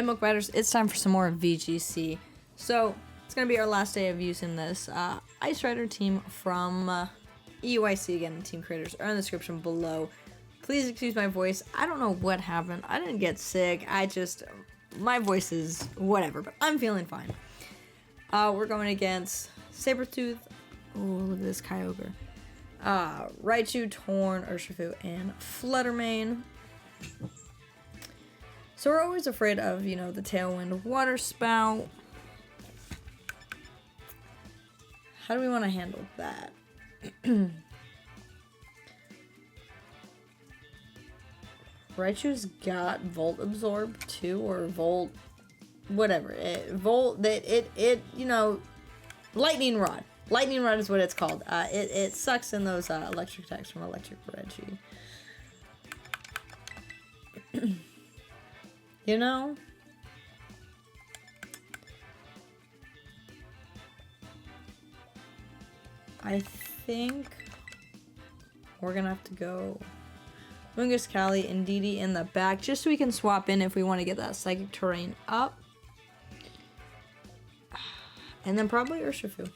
Hitmonkey Riders, it's time for some more VGC. So, it's going to be our last day of using this Ice Rider team from EUIC. Again, the team creators are in the description below. Please excuse my voice. I don't know what happened. I didn't get sick. My voice is whatever, but I'm feeling fine. We're going against Sabertooth. Oh, look at this Kyogre. Raichu, Torn, Urshifu, and Fluttermane. So we're always afraid of, you know, the Tailwind Water Spout. How do we want to handle that? Raichu's got Volt Absorb too, or Volt, whatever. You know, Lightning Rod. Lightning Rod is what it's called. It sucks in those electric attacks from Electric Reggie. You know? I think we're gonna have to go Mungus, Callie, and Didi in the back, just so we can swap in if we want to get that Psychic Terrain up. And then probably Urshifu.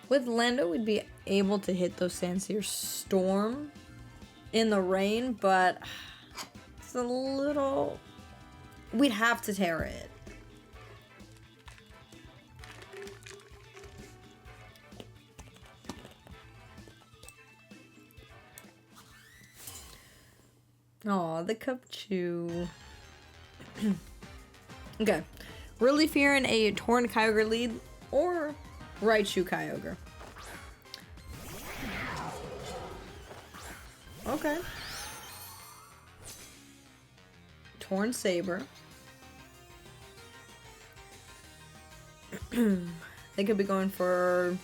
With Lando, we'd be able to hit those Sandsear Storm in the rain, but it's a little... We'd have to Terra it. Aw, the Cupchew. Okay. Really fearing a Torn Kyogre lead or Raichu Kyogre. Okay. Torn Saber. They could be going for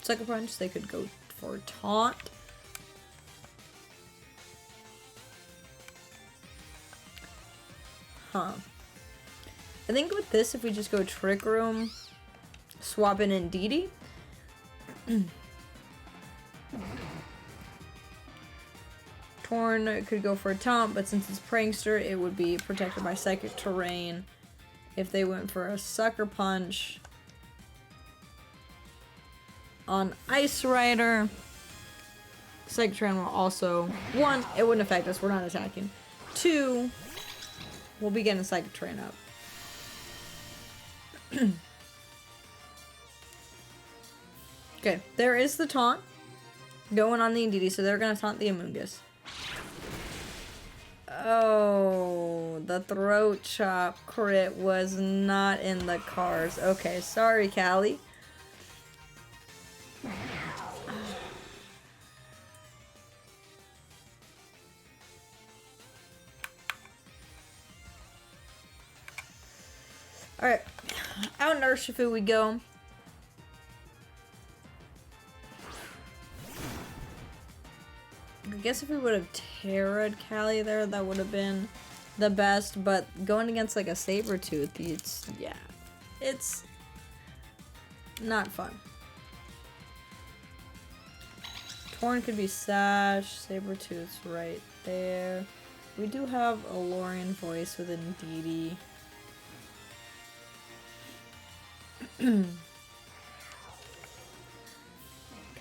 Sucker Punch. They could go for Taunt. Huh. I think with this, if we just go Trick Room, swap in Didi. Torn could go for a Taunt, but since it's Prankster, it would be protected by Psychic Terrain. If they went for a Sucker Punch on Ice Rider, Psychic Terrain will also... 1, it wouldn't affect us, we're not attacking. 2, we'll be getting Psychic Terrain up. Okay, there is the taunt going on the Indeedee, so they're gonna taunt the Amoonguss. Oh, the throat chop crit was not in the cards. Okay, sorry, Callie. Alright, out in Urshifu we go. I guess if we would have Terra'd Callie there, that would have been the best, but going against like a Sabertooth, it's not fun. Torn could be Sash, Sabertooth's right there. We do have a Lorian voice with Indeedee.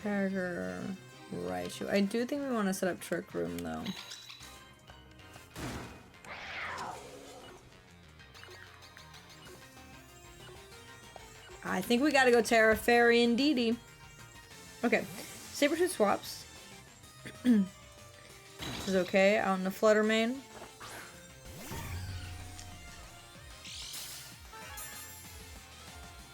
Character Raichu. I do think we want to set up Trick Room though. I think we gotta go Terra Fairy and Didi. Okay, Sabertooth swaps. This is okay. Out in the Fluttermane.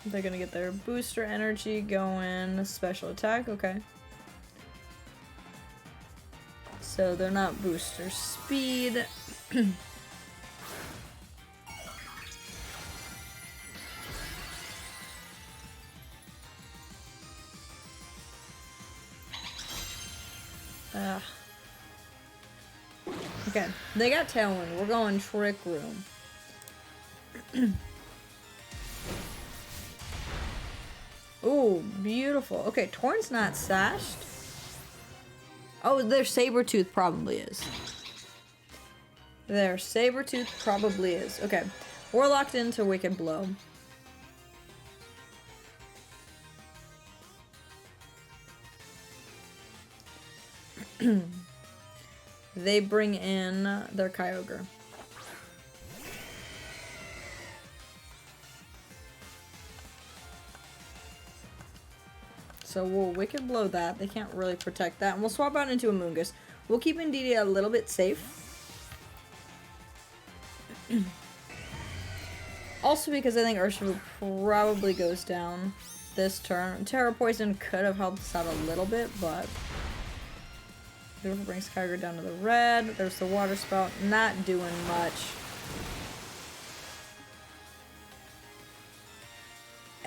They're gonna get their booster energy going. Special attack, okay. So they're not booster speed. Okay, they got Tailwind. We're going Trick Room. Ooh, beautiful. Okay, Torn's not sashed. Oh, their Sabertooth probably is. There, Sabretooth probably is. Okay, we're locked into Wicked Blow. They bring in their Kyogre. So we'll Wicked Blow that. They can't really protect that. And we'll swap out into a Moongus. We'll keep Indeedee a little bit safe. Also because I think Urshifu probably goes down this turn. Terra Poison could have helped us out a little bit, but... Beautiful brings Kyogre down to the red. There's the Water Spout. Not doing much.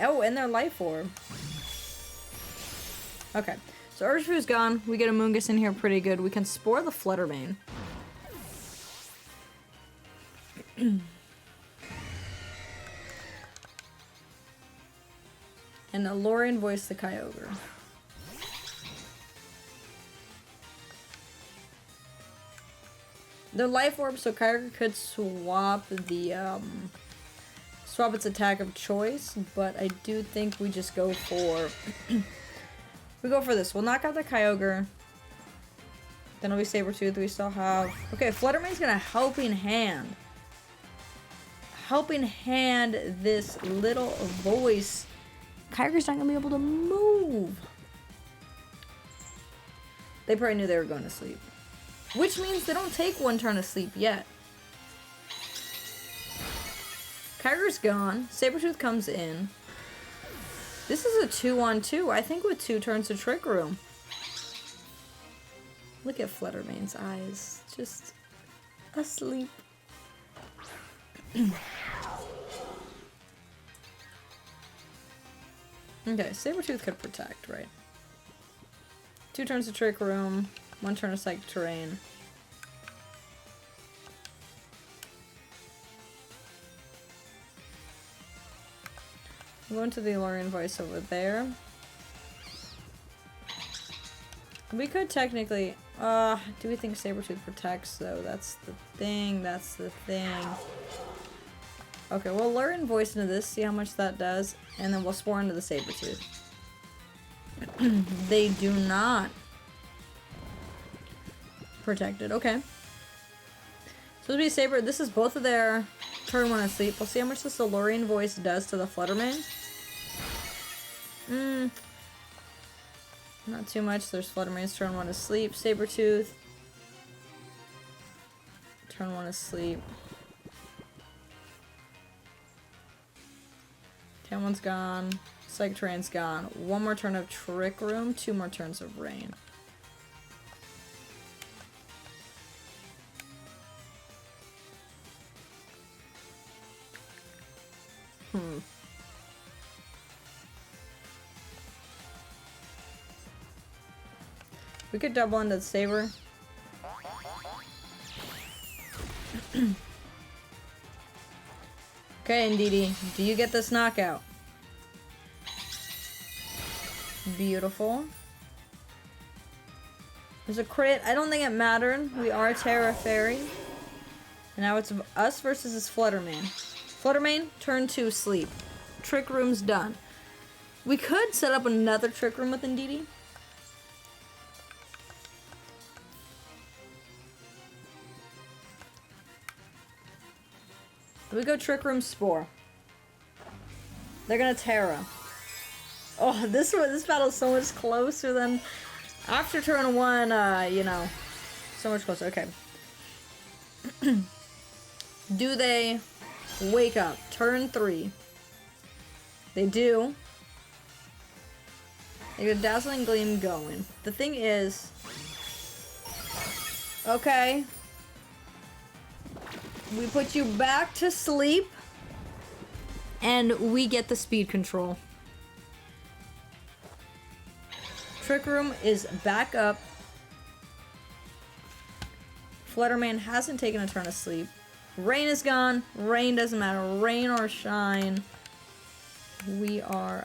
Oh, and their Life Orb. Okay, so Urshifu's gone. We get a Moongus in here pretty good. We can Spore the Fluttermane. And Alolan Voice the Kyogre. Their Life Orb, so Kyogre could swap the, swap its attack of choice, but I do think we just go for... we go for this. We'll knock out the Kyogre. Then it'll be Sabretooth. We still have... Okay, Fluttermane's gonna Helping Hand. Helping Hand this little voice. Kyogre's not gonna be able to move. They probably knew they were going to sleep. Which means they don't take one turn of sleep yet. Kyogre's gone. Sabretooth comes in. This is a 2-on-2. I think with 2 turns of Trick Room. Look at Fluttermane's eyes. Just asleep. Okay, Sabretooth could protect, right? 2 turns of Trick Room. 1 turn of Psychic Terrain. I'm going to the Alolan Voice over there. We could technically... do we think Sabretooth protects, though? That's the thing. That's the thing. Okay, we'll Alolan Voice into this, see how much that does, and then we'll Spore into the Sabretooth. They do not protect it. Okay. So it'll be Saber. This is both of their turn 1 asleep. We'll see how much this Alolan Voice does to the Fluttermane. Not too much. There's Fluttermane's turn 1 asleep. Sabretooth. Turn 1 asleep. Turn 1's gone. Psychic Terrain's gone. 1 more turn of Trick Room. 2 more turns of Rain. We could double into the Saber. Okay, Indeedee, do you get this knockout? Beautiful. There's a crit. I don't think it mattered. We are Terra Fairy. And now it's us versus this Fluttermane. Fluttermane, turn 2, sleep. Trick Room's done. We could set up another Trick Room with Indeedee. We go Trick Room Spore. They're gonna Terra. Oh, this battle's so much closer than after turn 1. You know, so much closer. Okay. Do they wake up? Turn 3. They do. They get a Dazzling Gleam going. The thing is, okay. We put you back to sleep, and we get the speed control. Trick Room is back up. Fluttermane hasn't taken a turn of sleep. Rain is gone. Rain doesn't matter. Rain or shine. We are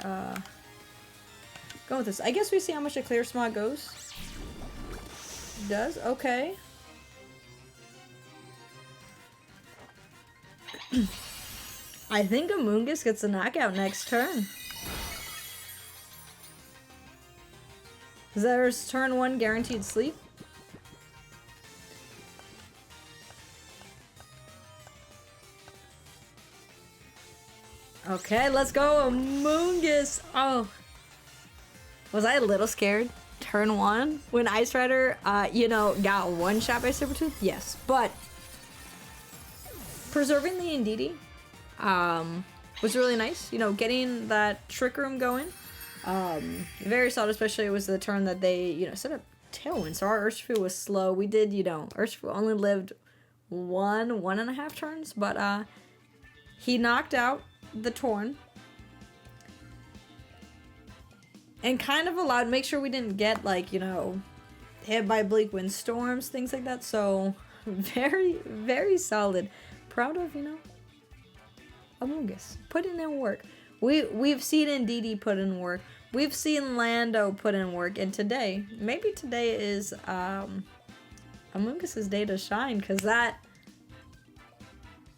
going with this. I guess we see how much a Clear Smog goes. Does? Okay. I think Amoonguss gets a knockout next turn. Is that our turn 1 guaranteed sleep? Okay, let's go, Amoonguss. Oh. Was I a little scared? Turn 1 when Ice Rider, you know, got one shot by Sabertooth? Yes, but preserving the Indeedee was really nice. You know, getting that Trick Room going. Very solid, especially it was the turn that they, you know, set up Tailwind. So our Urshifu was slow. We did, you know, Urshifu only lived 1.5 turns, but he knocked out the Torn. And kind of allowed, make sure we didn't get, like, you know, hit by Bleak Wind Storms, things like that. So, very, very solid. Proud of, you know, Amoonguss. Putting in work. We've seen Indeedee put in work. We've seen Lando put in work. And today, maybe today is Amoonguss's day to shine. Because that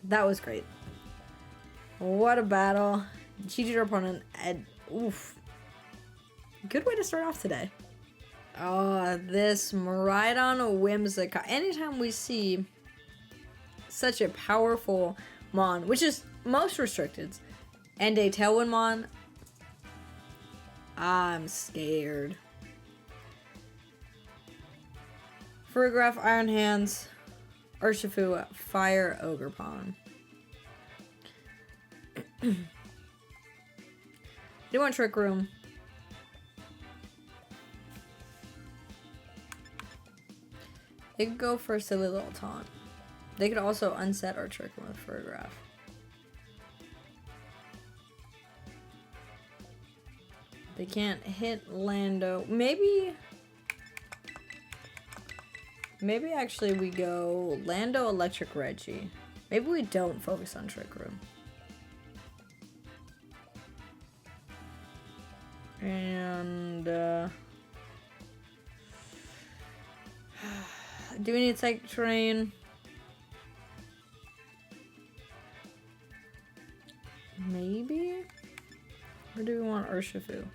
was great. What a battle. GG our opponent. And, oof. Good way to start off today. Oh, this Miraidon Whimsicott. Anytime we see such a powerful Mon, which is most restricted, and a Tailwind Mon, I'm scared. Farigiraf, Iron Hands, Urshifu, Fire Ogerpon. Do want Trick Room. They could go for a silly little taunt. They could also unset our Trick Room with Farigiraf. They can't hit Lando. Maybe actually we go Lando, Electric Reggie. Maybe we don't focus on Trick Room. And do we need Psychic Terrain? Maybe? Or do we want Urshifu?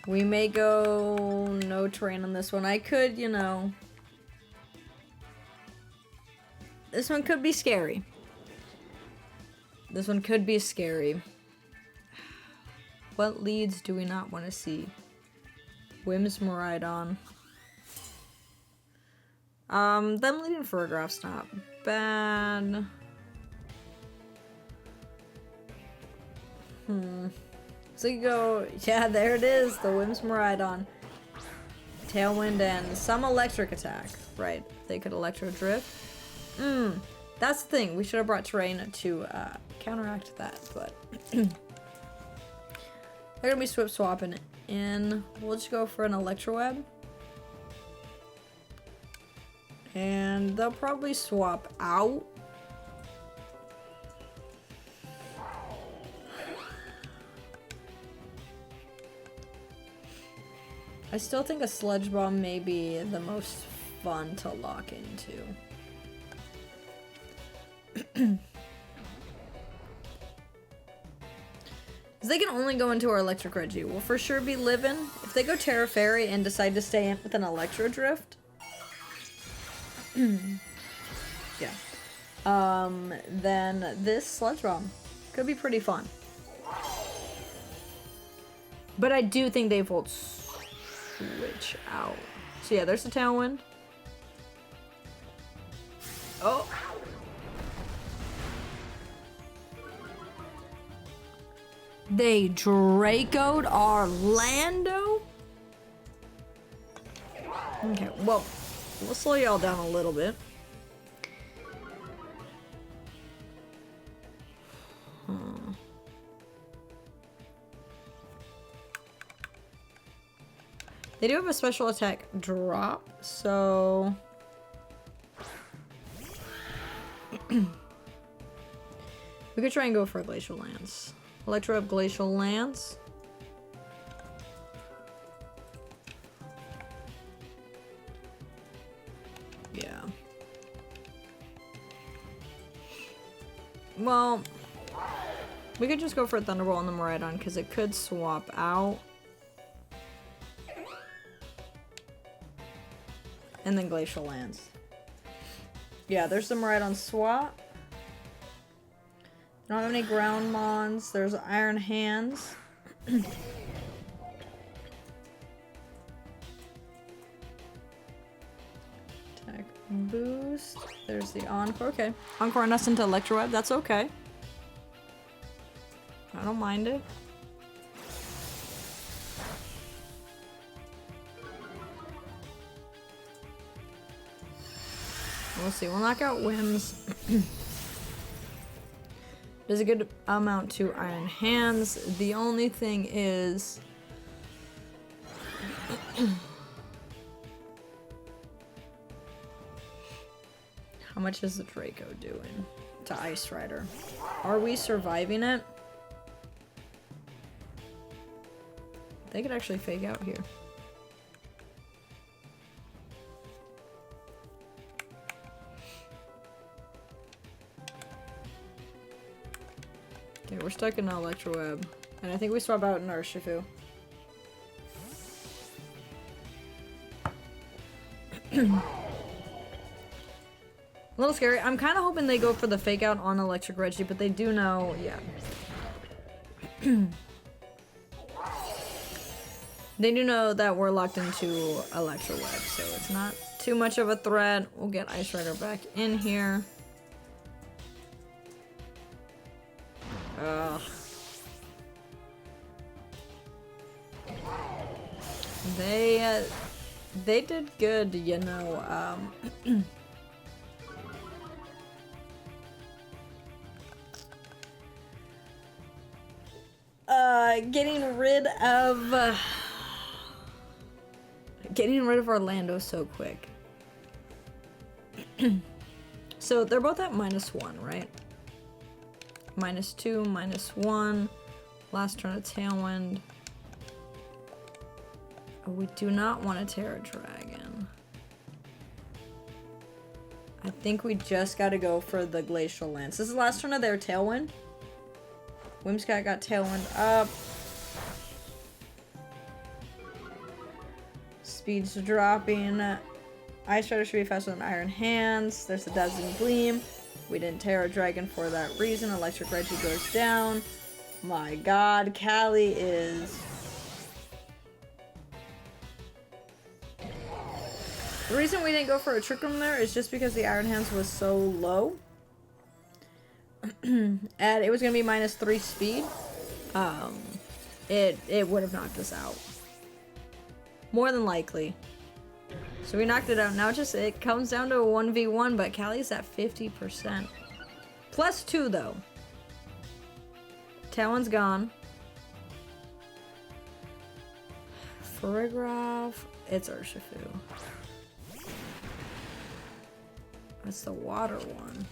We may go no terrain on this one. I could, you know... This one could be scary. This one could be scary. What leads do we not want to see? Whims Miraidon. Them leading Farigiraf's not bad. So you go, yeah, there it is, the Whims Miraidon. Tailwind and some electric attack. Right, they could Electro Drift. That's the thing, we should have brought terrain to counteract that, but... They're gonna be swip swapping in. We'll just go for an Electro Web. And they'll probably swap out. I still think a Sludge Bomb may be the most fun to lock into. They can only go into our Electric Reggie. We'll for sure be living. If they go Terra Fairy and decide to stay in with an Electro Drift. Yeah. Then this Sludge Bomb could be pretty fun. But I do think they will switch out. So yeah, there's the Tailwind. Oh. They Draco'd our Lando? Okay, well, we'll slow y'all down a little bit. They do have a special attack drop, so... we could try and go for a Glacial Lance. Electro up Glacial Lance. Yeah. Well, we could just go for a Thunderbolt on the Miraidon because it could swap out. And then Glacial Lance. Yeah, there's the Miraidon swap. Don't have any ground mons. There's Iron Hands. Attack boost. There's the Encore. Okay. Encore us into Electro Web. That's okay. I don't mind it. We'll see. We'll knock out Whims. There's a good amount to Iron Hands. The only thing is... how much is the Draco doing to Ice Rider? Are we surviving it? They could actually fake out here. Okay, we're stuck in an Electro Web. And I think we swap out in Urshifu. A little scary. I'm kind of hoping they go for the fake out on Electric Reggie, but they do know, yeah. They do know that we're locked into Electro Web, so it's not too much of a threat. We'll get Ice Rider back in here. Ugh. They did good, you know. Getting rid of Orlando so quick. So they're both at -1, right? -2, -1. Last turn of Tailwind. Oh, we do not want a Terra Dragon. I think we just gotta go for the Glacial Lance. This is the last turn of their Tailwind. Whimscat got Tailwind up. Speed's dropping. Ice Rider should be faster than Iron Hands. There's the Dazzling Gleam. We didn't Terra Dragon for that reason. Electric Reggie goes down. My god, Callie is... The reason we didn't go for a Trick Room there is just because the Iron Hands was so low. And it was going to be -3 speed. It would have knocked us out. More than likely. So we knocked it out. Now it comes down to a 1v1, but Callie's at 50%. +2 though. Talon's gone. Farigiraf. It's Urshifu. That's the water one.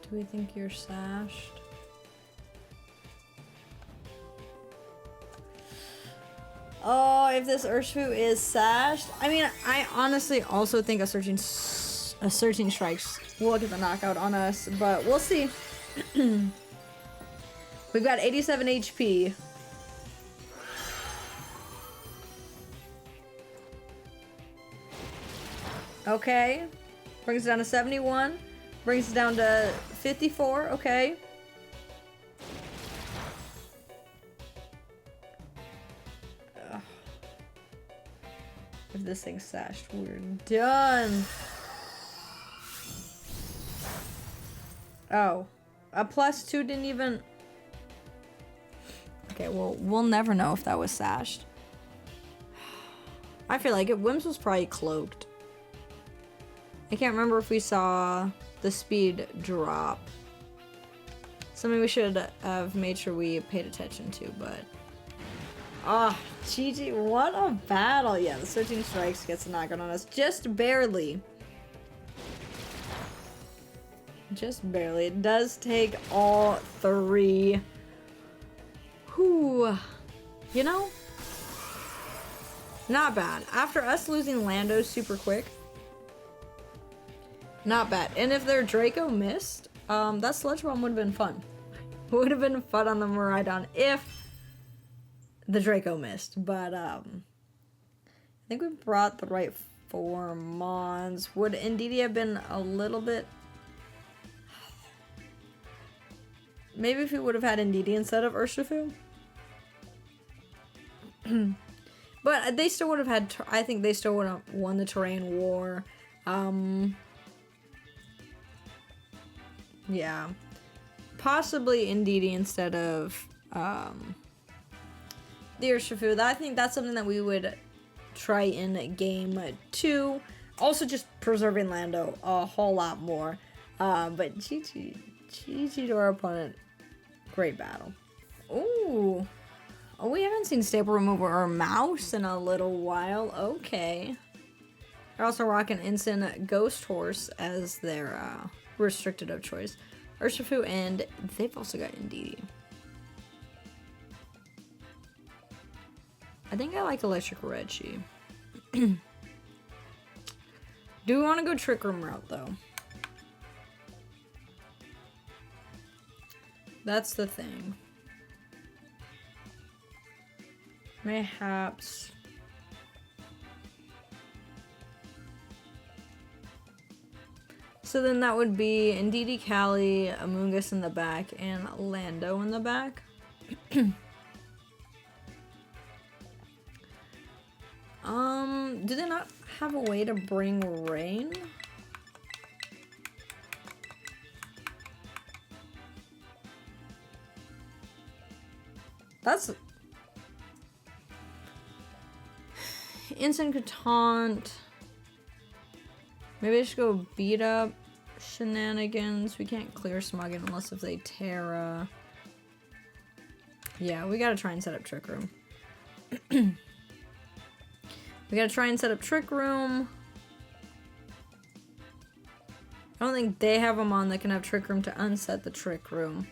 Do we think you're sashed? Oh, if this Urshifu is sashed, I mean, I honestly also think a Searching Strikes will get the knockout on us, but we'll see. We've got 87 HP. Okay, brings it down to 71. Brings it down to 54. Okay. Ugh. If this thing's sashed, we're done. Oh, a +2 didn't even... Okay, well, we'll never know if that was sashed. I feel like it. Wims was probably cloaked. I can't remember if we saw the speed drop. Something we should have made sure we paid attention to, but... Ah, oh, GG, what a battle. Yeah, the Searching Strikes gets a knockout on us. Just barely. Just barely. It does take all 3 Ooh, you know, not bad. After us losing Lando super quick, not bad. And if their Draco missed, that Sludge Bomb would have been fun. Would have been fun on the Miraidon if the Draco missed. But I think we brought the right 4 Mons. Would Indeedee have been a little bit... Maybe if we would have had Indeedee instead of Urshifu. But they still would have had... I think they still would have won the terrain war. Yeah. Possibly Indeedee instead of the Urshifu. I think that's something that we would try in game 2. Also just preserving Lando a whole lot more. But GG to our opponent. Great battle. Ooh. Oh, we haven't seen Staple Remover or Mouse in a little while. Okay. They're also rocking Instant Ghost Horse as their restricted of choice. Urshifu, and they've also got Indeedee. I think I like Electric Reggie. Do we want to go Trick Room route, though? That's the thing. Mayhaps. So then that would be Indeedee, Callie, Amoonguss in the back, and Lando in the back. Do they not have a way to bring rain? That's... Instant could taunt. Maybe I should go beat up Shenanigans. We can't clear Smuggin unless if they Terra. Yeah, we gotta try and set up Trick Room. We gotta try and set up Trick Room. I don't think they have a Mon that can have Trick Room to unset the Trick Room.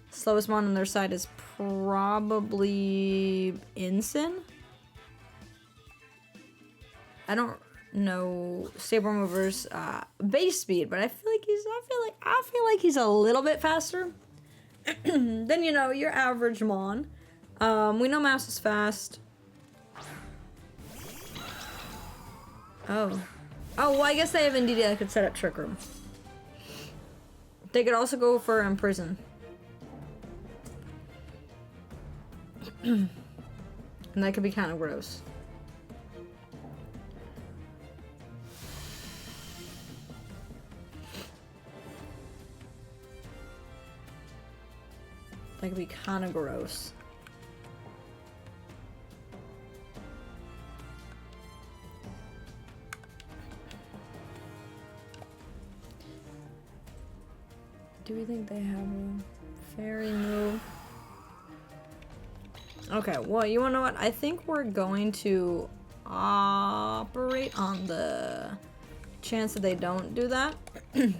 Slowest Mon on their side is probably Ensign. I don't know Saber Remover's base speed, but I feel like he's a little bit faster than, you know, your average Mon. We know Mouse is fast. Oh, well, I guess they have Indeedee that could set up Trick Room. They could also go for Imprison. And that could be kind of gross. That could be kind of gross. Do we think they have a fairy move? Okay, well, you wanna know what? I think we're going to operate on the chance that they don't do that. We're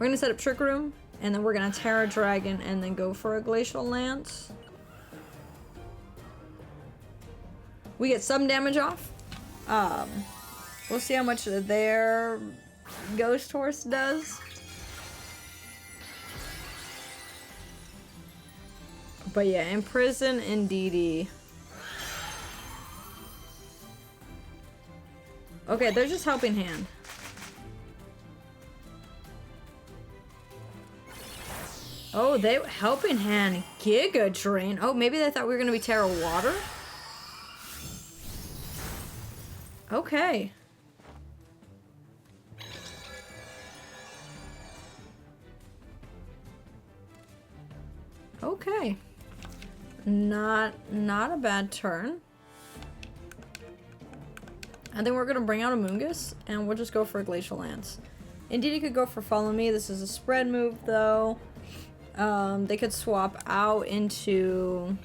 gonna set up Trick Room, and then we're gonna Terra Dragon, and then go for a Glacial Lance. We get some damage off. We'll see how much their Ghost Horse does. But yeah, Imprison Indeedee. Okay, they're just Helping Hand. Oh, they Helping Hand Giga Drain. Oh, maybe they thought we were gonna be Terra Water? Okay. Okay. Not a bad turn. I think we're gonna bring out Amoonguss, and we'll just go for a Glacial Lance. Indeedee could go for Follow Me. This is a spread move, though. They could swap out into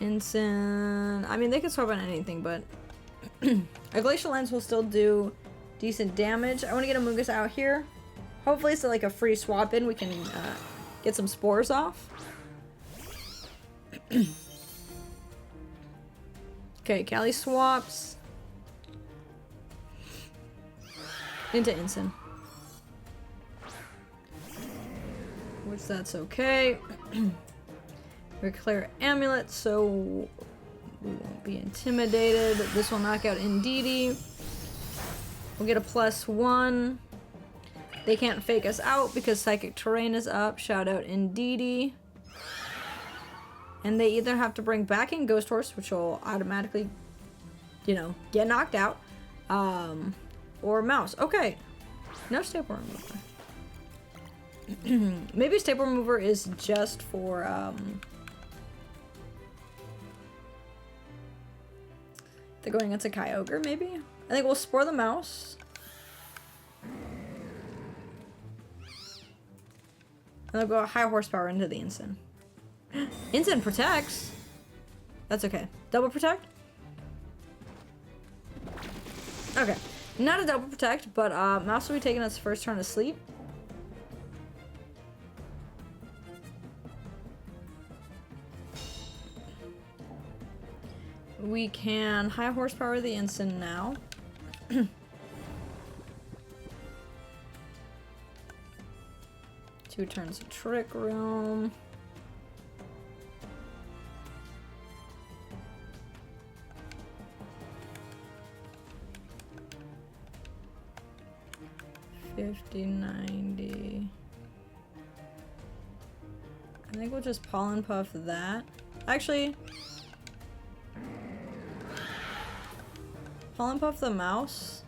Ensign. I mean, they could swap out anything, but a Glacial Lance will still do decent damage. I want to get Amoonguss out here. Hopefully it's like a free swap in. We can get some spores off. Okay, Callie swaps into Ensign. Which that's okay. We clear Amulet, so we won't be intimidated. This will knock out Indeedee. We'll get a +1. They can't fake us out because Psychic Terrain is up. Shout out Indeedee. And they either have to bring back in Ghost Horse, which will automatically, you know, get knocked out, or Mouse. Okay, no Staple Remover. Maybe Staple Remover is just for, they're going into Kyogre, maybe? I think we'll Spore the Mouse. And they'll go high horsepower into the Ensign. Ensign protects. That's okay. Double protect? Okay. Not a double protect, but Mouse will be taking its first turn of sleep. We can high horsepower the Ensign now. 2 turns of Trick Room. $50.90. I think we'll just Pollen Puff that. Actually, Pollen Puff the Mouse.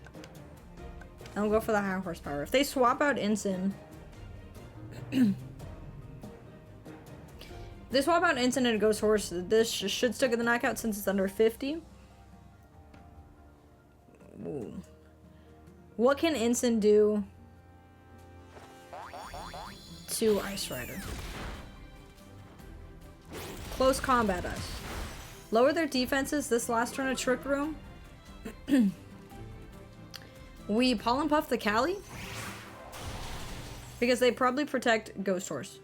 And we'll go for the high horsepower. If they swap out Ensign, they swap out Ensign and Ghost Horse, this should still get the knockout since it's under 50. Ooh. What can Ensign do to Ice Rider? Close combat us. Lower their defenses this last turn of Trick Room. We Pollen Puff the Callie. Because they probably protect Ghost Horse.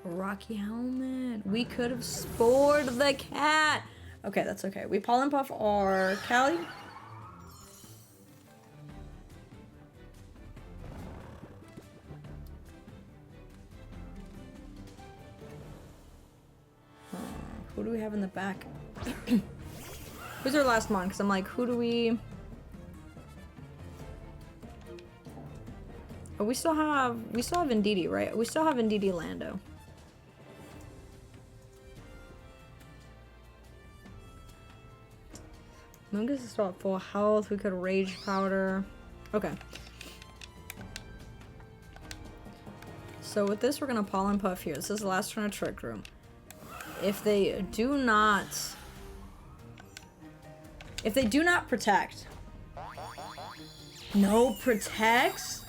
Rocky Helmet. We could have spored the cat. Okay, that's okay. We Pollen Puff our Callie. Who do we have in the back? Who's our last mon? Because I'm like, who do we... Oh, we still have Indeedee, right? We still have Indeedee Lando. Mungus is still at full health. We could Rage Powder. Okay. So with this, we're gonna Pollen Puff here. This is the last turn of Trick Room. If they do not protect. No protects?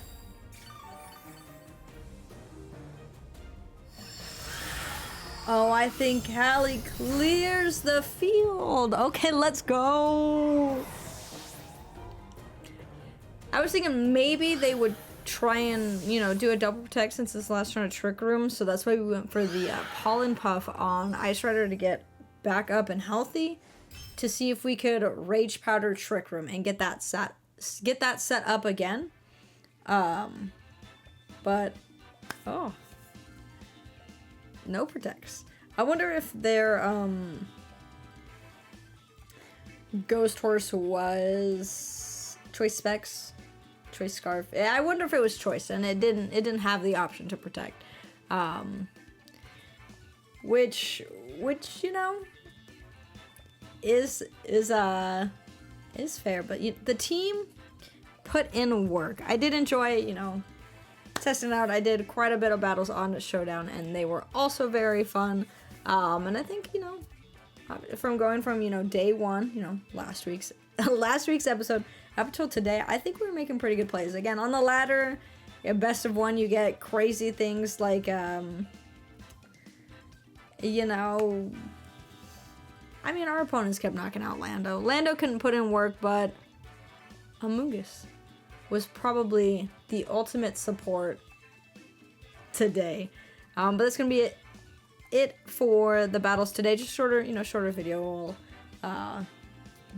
Oh, I think Callie clears the field. Okay, let's go. I was thinking maybe they would try and, you know, do a double protect since this last turn of Trick Room. So that's why we went for the Pollen Puff on Ice Rider to get back up and healthy. To see if we could Rage Powder Trick Room and get that set up again. But, oh. No protects. I wonder if their Ghost Horse was Choice Specs, Choice Scarf. I wonder if it was Choice and it didn't have the option to protect. Which you know is fair, but the team put in work. I did enjoy, you know, testing out. I did quite a bit of battles on Showdown, and they were also very fun. And I think, you know, from going from, you know, day one, you know, last week's episode up until today, I think we're making pretty good plays. Again, on the ladder, best of one, you get crazy things like, you know, I mean, our opponents kept knocking out Lando. Lando couldn't put in work, but Amoonguss. was probably the ultimate support today. But that's gonna be it for the battles today. Just shorter, shorter video.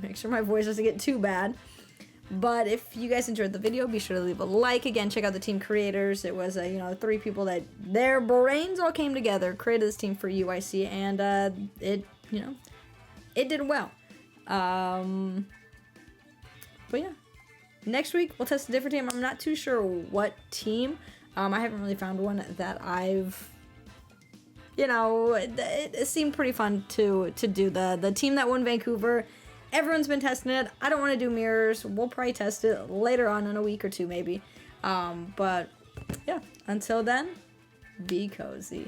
Make sure my voice doesn't get too bad. But if you guys enjoyed the video, be sure to leave a like. Again, check out the team creators. It was 3 people that their brains all came together, created this team for UIC, and it did well. But yeah, next week we'll test a different team. I'm not too sure what team. I haven't really found one that I've, it seemed pretty fun to do. The team that won Vancouver, everyone's been testing it. I don't want to do mirrors. We'll probably test it later on in a week or two maybe. But yeah, until then, be cozy.